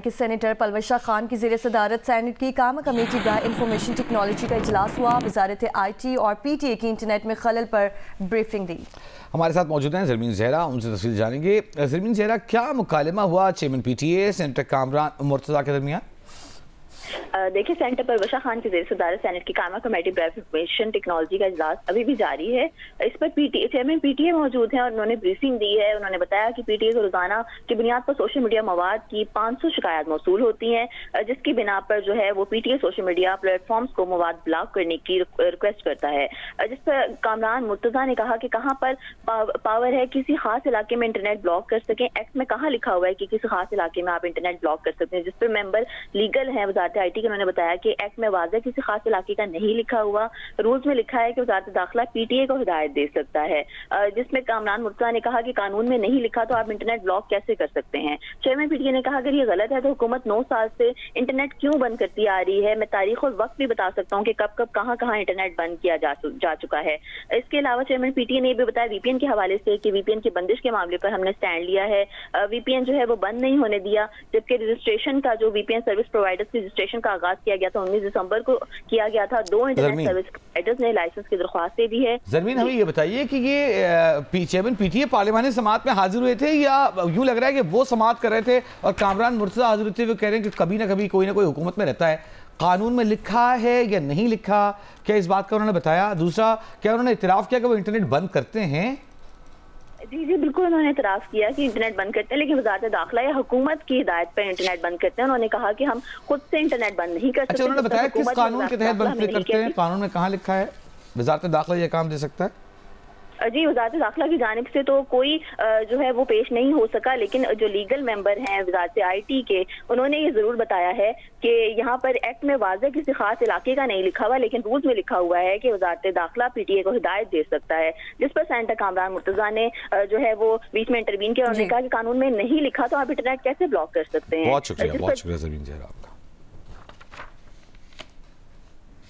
कि सेनेटर पलवशा खान की ज़ेर सदारत सेनेट की कामा कमेटी का इंफॉर्मेशन टेक्नोलॉजी का इजलास हुआ। वजारत IT और PTA की इंटरनेट में खलल पर ब्रीफिंग दी। हमारे साथ मौजूद हैं ज़रमीन ज़हरा, उनसे तफसील जानेंगे। ज़रमीन ज़हरा, क्या मुकालमा हुआ chairman PTA senator Kamran Murtaza के दरमियान? देखिए, सेनेटर पलवशा खान की ज़ेर सदारत सेनेट की कामा कमेटी पर इंफॉर्मेशन टेक्नोलॉजी का इजलास अभी भी जारी है। इस पर चेयरमैन PTA मौजूद हैं और उन्होंने ब्रीफिंग दी है। उन्होंने बताया कि PTA को रोजाना की बुनियाद पर सोशल मीडिया मवाद की 500 शिकायत मौसूल होती हैं, जिसकी बिना पर जो है वो PTA सोशल मीडिया प्लेटफॉर्म्स को मवाद ब्लॉक करने की रिक्वेस्ट करता है। जिस पर कामरान मुर्तज़ा ने कहा कि कहाँ पर पावर है किसी खास इलाके में इंटरनेट ब्लॉक कर सकें। एक्ट में कहाँ लिखा हुआ है कि किसी खास इलाके में आप इंटरनेट ब्लॉक कर सकते हैं। जिस पर मेंबर लीगल है वजारत IT के, उन्होंने बताया कि एक्ट में वाज़ेह किसी खास इलाके का नहीं लिखा हुआ। रूल्स में लिखा है कि वजारत दाखिला PTA को हिदायत दे सकता है। जिसमें कामरान मुर्तज़ा ने कहा कि कानून में नहीं लिखा तो आप इंटरनेट ब्लॉक कैसे कर सकते हैं। चेयरमैन PTA ने कहा अगर ये गलत है तो हुकूमत 9 साल से इंटरनेट क्यों बंद करती आ रही है। मैं तारीख और वक्त भी बता सकता हूँ कि कब कब कहाँ कहाँ इंटरनेट बंद किया जा चुका है। इसके अलावा चेयरमैन PTA ने भी बताया VPN के हवाले से कि VPN की बंदिश के मामले पर हमने स्टैंड लिया है। VPN जो है वो बंद नहीं होने दिया, जबकि रजिस्ट्रेशन का जो VPN सर्विस प्रोवाइडर्स की रजिस्ट्रेशन का आगाज किया गया था 19 दिसंबर को किया गया था। 2 इंटरनेट सर्विस प्रोवाइडर्स ने लाइसेंस की दरख्वास्त दे दी है। ज़रमीन, हमें ये बताइए कि ये चेयरमैन PTA पार्लिमानी समाअत में हाजिर हुए थे या यूं लग रहा है कि वो समाअत कर रहे थे और कामरान मुर्तज़ा हाजिर होते हुए कह रहे हैं कि कभी ना कभी कोई ना कोई हुकूमत में रहता है, कानून में लिखा है या नहीं लिखा, क्या इस बात का उन्होंने बताया? दूसरा, क्या उन्होंने इतराफ़ किया कि वो इंटरनेट बंद करते हैं? जी बिल्कुल, उन्होंने इतराफ़ किया कि इंटरनेट बंद करते हैं, लेकिन वज़ारत दाखिला या हुकूमत की हिदायत पर इंटरनेट बंद करते हैं। उन्होंने कहा कि हम खुद से इंटरनेट बंद नहीं कर सकते। अच्छा, उन्होंने बताया किस कानून के तहत बंद करते हैं? कानून में कहाँ लिखा है वज़ारत दाखिला ये काम दे सकता है? जी, वज़ारत दाखिला की जानिब से तो कोई जो है वो पेश नहीं हो सका, लेकिन जो लीगल मेंबर हैं वज़ारत IT के, उन्होंने ये जरूर बताया है कि यहाँ पर एक्ट में वाज़ेह किसी खास इलाके का नहीं लिखा हुआ, लेकिन रूल्स में लिखा हुआ है कि वज़ारत दाखिला PTA को हिदायत दे सकता है। जिस पर सेनेटर कामरान मुर्तज़ा ने जो है वो बीच में इंटरवीन किया। उन्होंने कहा कि कानून में नहीं लिखा तो आप इंटरनेट कैसे ब्लॉक कर सकते हैं। बहुत शुक्रिया ज़मीन ज़हरा आपका।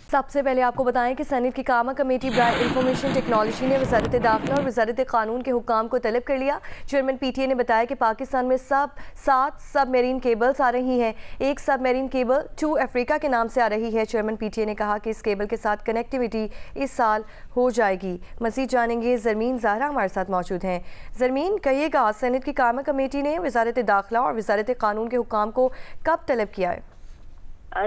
सबसे पहले आपको बताएं कि सेनेट की कामा कमेटी बराए इंफॉर्मेशन टेक्नोलॉजी ने वजारत दाखिला और वजारत कानून के हुक्काम को तलब कर लिया। चेयरमैन PTA ने बताया कि पाकिस्तान में 7 सबमरीन केबल्स आ रही हैं। एक सबमरीन केबल 2 अफ्रीका के नाम से आ रही है। चेयरमैन PTA ने कहा कि इस केबल के साथ कनेक्टिविटी इस साल हो जाएगी। मज़ीद जानेंगे, ज़रमीन ज़हरा हमारे साथ मौजूद हैं। ज़रमीन, कहिएगा, सेनेट की कामा कमेटी ने वजारत दाखिला और वजारत कानून के हुक्काम को कब तलब किया है?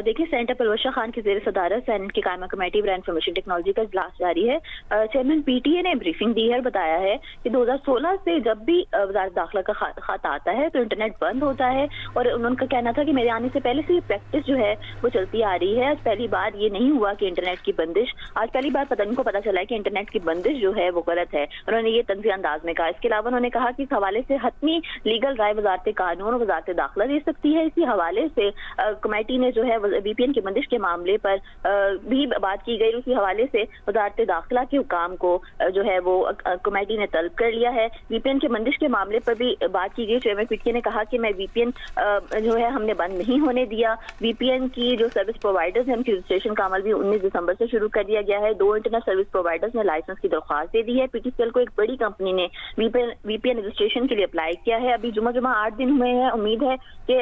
देखिए, सेनेटर पलवशा खान की ज़ेर सदारत सेनेट की कायमा कमेटी बराए इंफॉर्मेशन टेक्नोलॉजी का इजलास जारी है। चेयरमैन PTA ने ब्रीफिंग दी है और बताया है कि 2016 से जब भी वज़ारत दाखिला का खत आता है तो इंटरनेट बंद होता है। और उनका कहना था कि मेरे आने से पहले से ये प्रैक्टिस जो है वो चलती आ रही है। आज पहली बार ये नहीं हुआ कि इंटरनेट की बंदिश, आज पहली बार उनको पता चला है कि इंटरनेट की बंदिश जो है वो गलत है। उन्होंने ये तंज़िया अंदाज में कहा। इसके अलावा उन्होंने कहा कि इस हवाले से हतमी लीगल राय वज़ारत कानून और वज़ारत दाखिला दे सकती है। इसी हवाले से कमेटी ने जो है VPN की बंदिश के मामले पर भी बात की गई। उसी हवाले से वज़ारत दाखिला के हुकाम को जो है वो कमेटी ने तलब कर लिया है। VPN के बंदिश के मामले पर भी बात की गई। चेयरमैन PTA ने कहा कि मैं VPN जो है हमने बंद नहीं होने दिया। VPN की जो सर्विस प्रोवाइडर्स हैं उनकी रजिस्ट्रेशन का अमल भी 19 दिसंबर से शुरू कर दिया गया है। 2 इंटरनेट सर्विस प्रोवाइडर्स ने लाइसेंस की दरख्वास्त दे दी है। PTCL को एक बड़ी कंपनी ने VPN रजिस्ट्रेशन के लिए अप्लाई किया है। अभी जुमा 8 दिन हुए हैं। उम्मीद है कि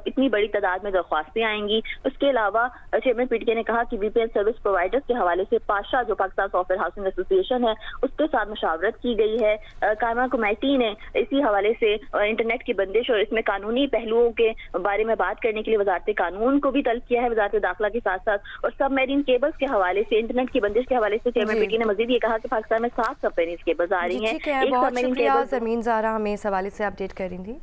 इतनी बड़ी तादाद में दरख्वास्तें आएंगी। उसके अलावा चेयरमैन PTA ने कहा कि VPN सर्विस प्रोवाइडर्स के हवाले से पाशा जो पाकिस्तान सॉफ्टवेयर हाउसिंग एसोसिएशन है उसके साथ मुशावरत की गई है। कायमा कमेटी ने इसी हवाले से इंटरनेट की बंदिश और इसमें कानूनी पहलुओं के बारे में बात करने के लिए वजारत कानून को भी तलब किया है वजारत दाखिला के साथ साथ। और सबमरीन केबल्स के हवाले से, इंटरनेट की बंदिश के हवाले से चेयरमैन PTA ने मजीद ये कहा कि पाकिस्तान में 7 सबमरीन केबल्स आ रही हैं। एक सबमरीन केबल ज़मीन ज़ारा हमें इस हवाले से अपडेट कर रही थी।